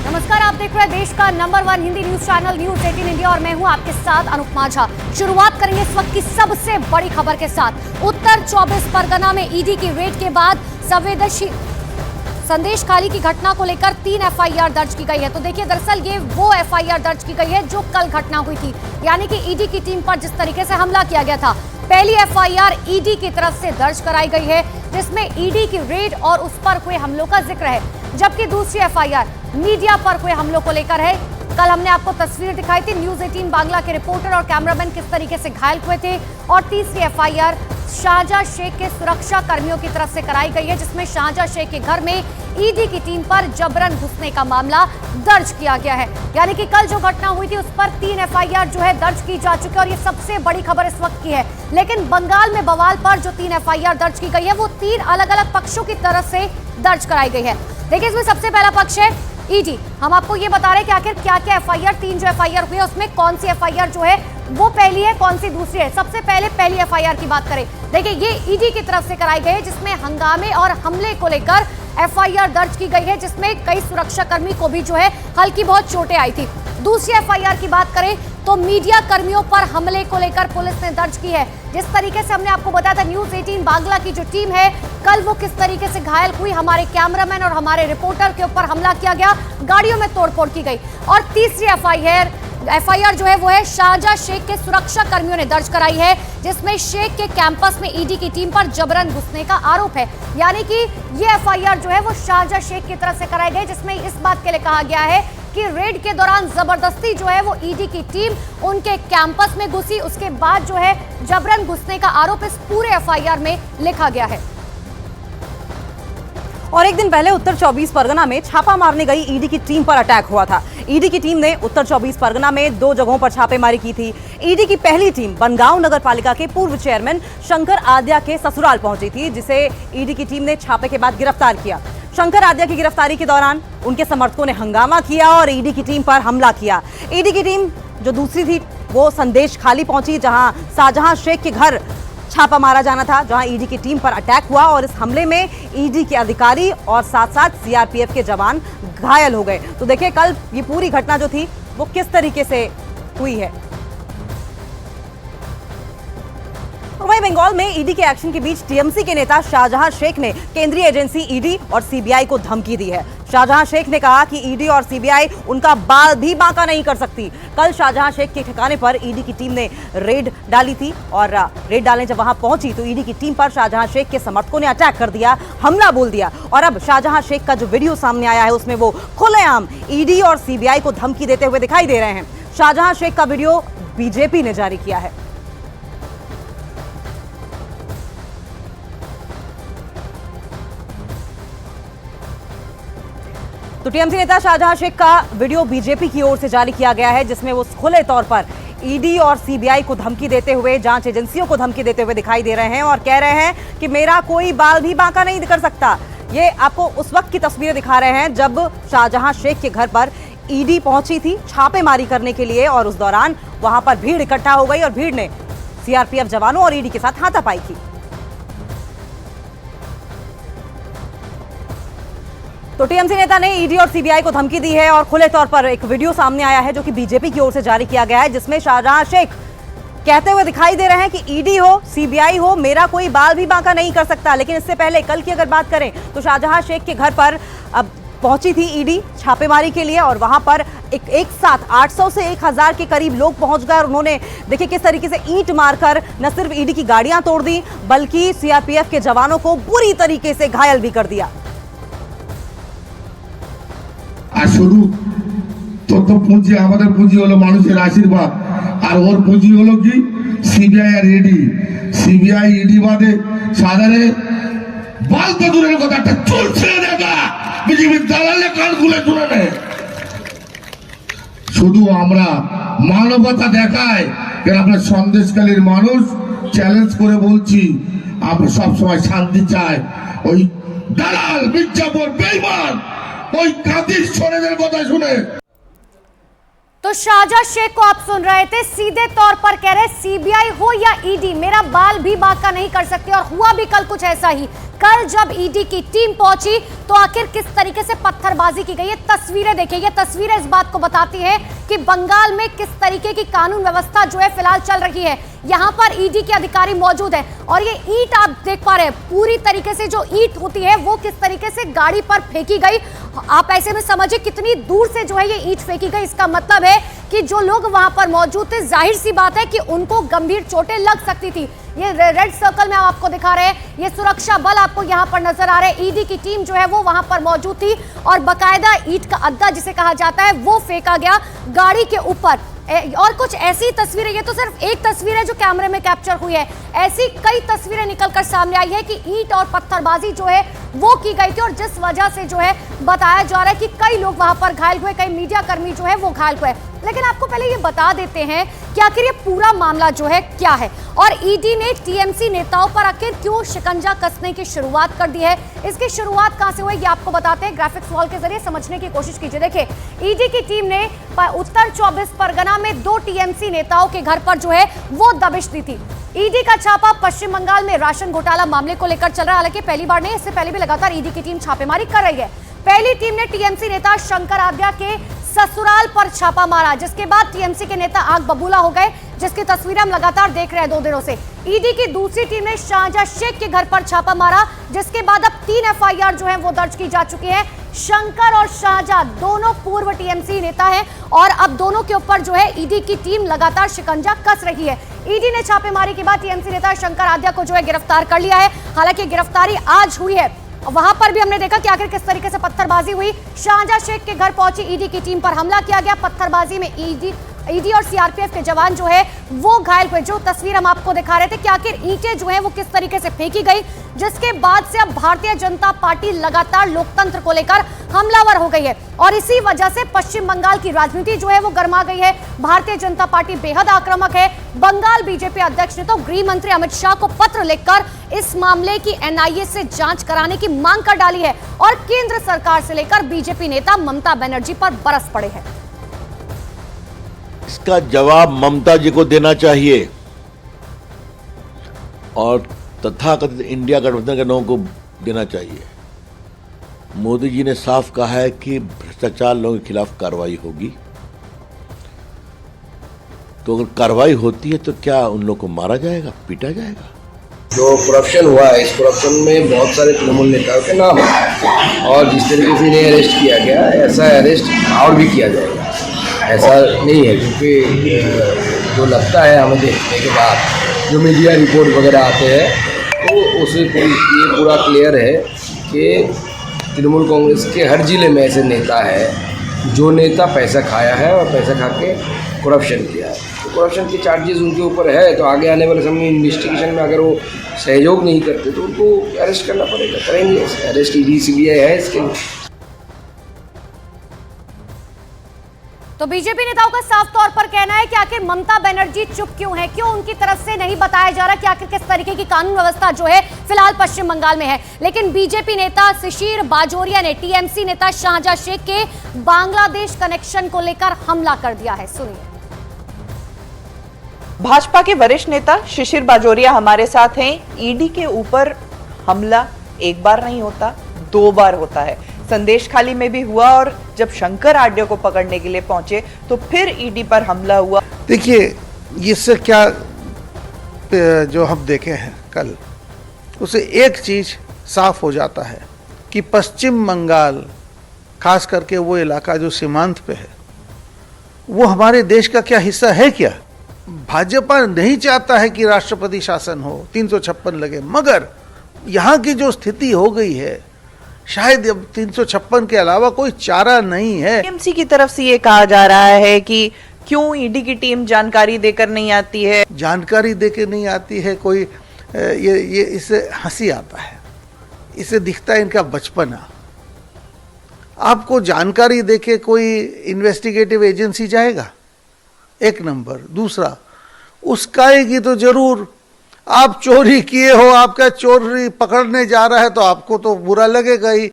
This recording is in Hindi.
नमस्कार, आप देख रहे हैं देश का number 1 Hindi news channel news 18 India और मैं हूं आपके साथ अनुपमा झा। शुरुआत करेंगे इस वक्त की सबसे बड़ी खबर के साथ। उत्तर 24 परगना में ईडी की रेड के बाद संवेदनशील संदेश खाली की घटना को लेकर 3 एफआईआर दर्ज की गई है। तो देखिए, दरअसल ये वो एफआईआर दर्ज की गई है जो कल घटना हुई थी, यानी कि ईडी की टीम पर जिस तरीके से हमला किया गया था। पहली एफआईआर ईडी की तरफ से दर्ज कराई गई है जिसमें ईडी की रेड और उस पर हुए हमलों का जिक्र है, जबकि दूसरी एफआईआर मीडिया पर हुए हमलों को लेकर है। कल हमने आपको तस्वीर दिखाई थी, न्यूज 18 बांग्ला के रिपोर्टर और कैमरामैन किस तरीके से घायल हुए थे। और तीसरी एफआईआर शाहजहां शेख के सुरक्षा कर्मियों की तरफ से कराई गई है, जिसमें शाहजहां शेख के घर में ईडी की टीम पर जबरन घुसने का मामला दर्ज किया गया है। यानी कि कल जो घटना हुई थी उस पर 3 एफआईआर जो है दर्ज की जा चुकी है और ये सबसे बड़ी खबर इस वक्त की है। लेकिन बंगाल में बवाल पर जो 3 एफआईआर दर्ज की गई है वो 3 अलग अलग पक्षों की तरफ से दर्ज कराई गई है। देखिए, इसमें सबसे पहला पक्ष है ईडी। हम आपको ये बता रहे हैं कि आखिर क्या क्या एफआईआर, 3 जो एफआईआर हुई है उसमें कौन सी एफआईआर जो है वो पहली है, कौन सी दूसरी है। सबसे पहले पहली एफआईआर की बात करें, देखिए ये ईडी की तरफ से कराई गई है जिसमें हंगामे और हमले को लेकर एफआईआर दर्ज की गई है, जिसमें कई सुरक्षाकर्मी को भी जो है हल्की बहुत चोटें आई थी। दूसरी एफआईआर की बात करें तो मीडिया कर्मियों पर हमले को लेकर पुलिस ने दर्ज की है। जिस तरीके से हमने आपको बताया था, न्यूज 18 बांग्ला की जो टीम है कल वो किस तरीके से घायल हुई, हमारे कैमरामैन और हमारे रिपोर्टर के ऊपर हमला किया गया, गाड़ियों में तोड़फोड़ की गई। और तीसरी एफआईआर जो है वो है शाहजहां शेख के सुरक्षा कर्मियों ने दर्ज कराई है, जिसमें शेख के कैंपस में ईडी की टीम पर जबरन घुसने का आरोप है। यानी कि ये एफआईआर जो है वो शाहजहां शेख की तरफ से कराई गई, जिसमें इस बात के लिए कहा गया है कि रेड के दौरान जबरदस्ती जो है वो ईडी की टीम उनके कैंपस में घुसी, उसके बाद जो है जबरन घुसने का आरोप इस पूरे एफआईआर में लिखा गया है। और एक दिन पहले उत्तर 24 परगना में छापा मारने गई ईडी की टीम पर अटैक हुआ था। ईडी की टीम ने उत्तर 24 परगना में 2 जगहों पर छापेमारी की थी। ईडी की पहली टीम बनगांव नगर पालिका के पूर्व चेयरमैन शंकर आद्या के ससुराल पहुंची थी, जिसे ईडी की टीम ने छापे के बाद गिरफ्तार किया। शंकर आद्या की गिरफ्तारी के दौरान उनके समर्थकों ने हंगामा किया और ईडी की टीम पर हमला किया। ईडी की टीम जो दूसरी थी वो संदेश खाली पहुंची, जहां शाहजहां शेख के घर छापा मारा जाना था, जहां ईडी की टीम पर अटैक हुआ और इस हमले में ईडी के अधिकारी और साथ साथ सीआरपीएफ के जवान घायल हो गए। तो देखिए, कल ये पूरी घटना जो थी वो किस तरीके से हुई है। वहीं बंगाल में ईडी के एक्शन के बीच टीएमसी के नेता शाहजहां शेख ने केंद्रीय एजेंसी ईडी और सीबीआई को धमकी दी है। शाहजहां शेख ने कहा कि ईडी और सीबीआई उनका बाल भी बांका नहीं कर सकती। कल शाहजहां शेख के ठिकाने पर ईडी की टीम ने रेड डाली थी और रेड डालने जब वहां पहुंची तो ईडी की टीम पर शाहजहां शेख के समर्थकों ने अटैक कर दिया, हमला बोल दिया। और अब शाहजहां शेख का जो वीडियो सामने आया है उसमें वो खुलेआम ईडी और सीबीआई को धमकी देते हुए दिखाई दे रहे हैं। शाहजहां शेख का वीडियो बीजेपी ने जारी किया है। तो टीएमसी नेता शाहजहां शेख का वीडियो बीजेपी की ओर से जारी किया गया है, जिसमें वो खुले तौर पर ईडी और सीबीआई को धमकी देते हुए, जांच एजेंसियों को धमकी देते हुए दिखाई दे रहे हैं और कह रहे हैं कि मेरा कोई बाल भी बांका नहीं कर सकता। ये आपको उस वक्त की तस्वीरें दिखा रहे हैं जब शाहजहां शेख के घर पर ईडी पहुंची थी छापेमारी करने के लिए और उस दौरान वहां पर भीड़ इकट्ठा हो गई और भीड़ ने सीआरपीएफ जवानों और ईडी के साथ हाथापाई की। तो टीएमसी नेता ने ईडी और सीबीआई को धमकी दी है और खुले तौर पर एक वीडियो सामने आया है जो कि बीजेपी की ओर से जारी किया गया है, जिसमें शाहजहां शेख कहते हुए दिखाई दे रहे हैं कि ईडी हो सीबीआई हो, मेरा कोई बाल भी बांका नहीं कर सकता। लेकिन इससे पहले कल की अगर बात करें तो शाहजहां शेख के घर पर अब पहुंची थी ईडी छापेमारी के लिए और वहां पर एक साथ 800 से 1000 के करीब लोग पहुंच गए और उन्होंने देखिए किस तरीके से ईंट मारकर न सिर्फ ईडी की गाड़ियां तोड़ दी बल्कि सीआरपीएफ के जवानों को बुरी तरीके से घायल भी कर दिया। शुरू तथ्य पुंजी हमारे पुंजी हलो मानुषेर आशीर्वाद और ओर पुंजी हलो कि सीबीआई और ईडी। सीबीआई ईडी बादे साधारे बाल तो दूर कथा একটা চুল ছেড়ে দেখা বিজেপি দালালে কান খুলে শুনে নেয়। শুধু আমরা মানবতা দেখায় যে আমরা সন্দেশকালীর মানুষ চ্যালেঞ্জ করে বলছি আমরা সব সময় শান্তি চাই। ওই দালাল মির্জাপুর বেঈমান ওই কাদির ছোড়েদের কথা শুনে तो शाहजहां शेख को आप सुन रहे थे, सीधे तौर पर कह रहे सीबीआई हो या ईडी, मेरा बाल भी बांका नहीं कर सकती। और हुआ भी कल कुछ ऐसा ही। कल जब ईडी की टीम पहुंची तो आखिर किस तरीके से पत्थरबाजी की गई है, तस्वीरें देखिए। ये तस्वीरें इस बात को बताती है कि बंगाल में किस तरीके की कानून व्यवस्था जो है फिलहाल चल रही है। यहाँ पर ईडी के अधिकारी मौजूद है और ये ईंट आप देख पा रहे हैं, पूरी तरीके से जो ईंट होती है वो किस तरीके से गाड़ी पर फेंकी गई। आप ऐसे में समझिए कितनी दूर से जो है ये ईंट फेंकी गई। इसका मतलब है कि जो लोग वहां पर मौजूद थे, जाहिर सी बात है कि उनको गंभीर चोटें लग सकती थी। ये रेड सर्कल में हम आपको दिखा रहे हैं, ये सुरक्षा बल आपको यहां पर नजर आ रहे हैं। ईडी की टीम जो है वो वहां पर मौजूद थी और बकायदा ईंट का अड्डा जिसे कहा जाता है वो फेंका गया गाड़ी के ऊपर। और कुछ ऐसी तस्वीरें, ये तो सिर्फ एक तस्वीर है जो कैमरे में कैप्चर हुई है, ऐसी कई तस्वीरें निकलकर सामने आई है कि ईंट और पत्थरबाजी जो है वो की गई थी और जिस वजह से जो है बताया जा रहा है कि कई लोग वहां पर घायल हुए, कई मीडिया कर्मी जो है वो घायल हुए। लेकिन आपको पहले ये बता देते हैं कि आखिर ये पूरा मामला जो है क्या है और ईडी ने टीएमसी नेताओं पर आखिर क्यों शिकंजा कसने की शुरुआत कर दी है। इसकी शुरुआत कहां से हुई ये आपको बताते हैं, ग्राफिक्स वॉल के जरिए समझने की कोशिश कीजिए। देखिए, ईडी की टीम ने उत्तर 24 परगना में 2 टीएमसी नेताओं के घर पर जो है वो दबिश दी थी। ईडी का छापा पश्चिम बंगाल में राशन घोटाला मामले को लेकर चल रहा है। हालांकि पहली बार नहीं, इससे पहले भी लगातार ईडी की टीम छापेमारी कर रही है। पहली टीम ने टीएमसी नेता शंकर आद्या के ससुराल पर छापा मारा, जिसके बाद टीएमसी के नेता आग बबूला हो गए, जिसकी तस्वीरें हम लगातार देख रहे हैं 2 दिनों से। ईडी की दूसरी टीम ने शाहजहां शेख के घर पर छापा मारा, जिसके बाद अब 3 एफआईआर जो है वो दर्ज की जा चुकी है। शंकर और शाहजहां दोनों पूर्व टीएमसी नेता हैं और अब दोनों के ऊपर जो है ईडी की टीम लगातार शिकंजा कस रही है। ईडी ने छापेमारी के बाद टीएमसी नेता शंकर आद्या को जो है गिरफ्तार कर लिया है। हालांकि गिरफ्तारी आज हुई है, वहां पर भी हमने देखा कि आखिर किस तरीके से पत्थरबाजी हुई। शाहजहां शेख के घर पहुंची ईडी की टीम पर हमला किया गया। पत्थरबाजी में ईडी और सीआरपीएफ के जवान जो है वो घायल हुए। जो तस्वीर हम आपको दिखा रहे थे कि आखिर ईंटें जो है वो किस तरीके से फेंकी गई, जिसके बाद से अब भारतीय जनता पार्टी लगातार लोकतंत्र को लेकर हमलावर हो गई है और इसी वजह से पश्चिम बंगाल की राजनीति जो है वो गर्मा गई है। भारतीय जनता पार्टी बेहद आक्रामक है। बंगाल बीजेपी अध्यक्ष ने तो गृह मंत्री अमित शाह को पत्र लिखकर इस मामले की एनआईए से जांच कराने की मांग कर डाली है और केंद्र सरकार से लेकर बीजेपी नेता ममता बनर्जी पर बरस पड़े हैं। इसका जवाब ममता जी को देना चाहिए और तथाकथित इंडिया गठबंधन के लोगों को देना चाहिए। मोदी जी ने साफ कहा है कि भ्रष्टाचार लोगों के खिलाफ कार्रवाई होगी, तो अगर कार्रवाई होती है तो क्या उन लोगों को मारा जाएगा, पीटा जाएगा? जो करप्शन हुआ है, इस करप्शन में बहुत सारे तृणमूल नेताओं के नाम है और जिस तरीके से इन्हें अरेस्ट किया गया, ऐसा अरेस्ट और भी किया जाएगा। ऐसा नहीं है, क्योंकि जो लगता है हमें देखने के बाद जो मीडिया रिपोर्ट वगैरह आते हैं तो उससे ये पूरा क्लियर है कि तृणमूल कांग्रेस के हर जिले में ऐसे नेता है जो नेता पैसा खाया है और पैसा खा के करप्शन किया है। तो करप्शन के चार्जेस उनके ऊपर है, तो आगे आने वाले समय में इन्वेस्टिगेशन में अगर वो सहयोग नहीं करते तो उनको अरेस्ट करना पड़ेगा, करेंगे अरेस्ट। ईडी सीबीआई है इसके लिए। तो बीजेपी नेताओं का साफ तौर पर कहना है कि आखिर ममता बनर्जी चुप क्यों है, क्यों उनकी तरफ से नहीं बताया जा रहा कि आखिर किस तरीके की कानून व्यवस्था जो है फिलहाल पश्चिम बंगाल में है। लेकिन बीजेपी नेता शिशिर बाजोरिया ने टीएमसी नेता शाहजहां शेख के बांग्लादेश कनेक्शन को लेकर हमला कर दिया है। सुनिए। भाजपा के वरिष्ठ नेता शिशिर बाजोरिया हमारे साथ हैं। ईडी के ऊपर हमला एक बार नहीं होता, 2 बार होता है। संदेश खाली में भी हुआ और जब शंकर आड्या को पकड़ने के लिए पहुंचे तो फिर ईडी पर हमला हुआ। देखिए, इससे क्या जो हम देखे हैं कल, उसे एक चीज साफ हो जाता है कि पश्चिम बंगाल, खास करके वो इलाका जो सीमांत पे है, वो हमारे देश का क्या हिस्सा है क्या? भाजपा नहीं चाहता है कि राष्ट्रपति शासन हो, 356 लगे, मगर यहाँ की जो स्थिति हो गई है, शायद अब 356 के अलावा कोई चारा नहीं है। टीएमसी की तरफ से ये कहा जा रहा है कि क्यों ईडी की टीम जानकारी देकर नहीं आती है। जानकारी देकर नहीं आती है कोई, ये इससे हंसी आता है, इससे दिखता है इनका बचपना। आपको जानकारी देके कोई इन्वेस्टिगेटिव एजेंसी जाएगा? एक नंबर। दूसरा, उसकाएगी तो जरूर। आप चोरी किए हो, आपका चोरी पकड़ने जा रहा है तो आपको तो बुरा लगेगा ही।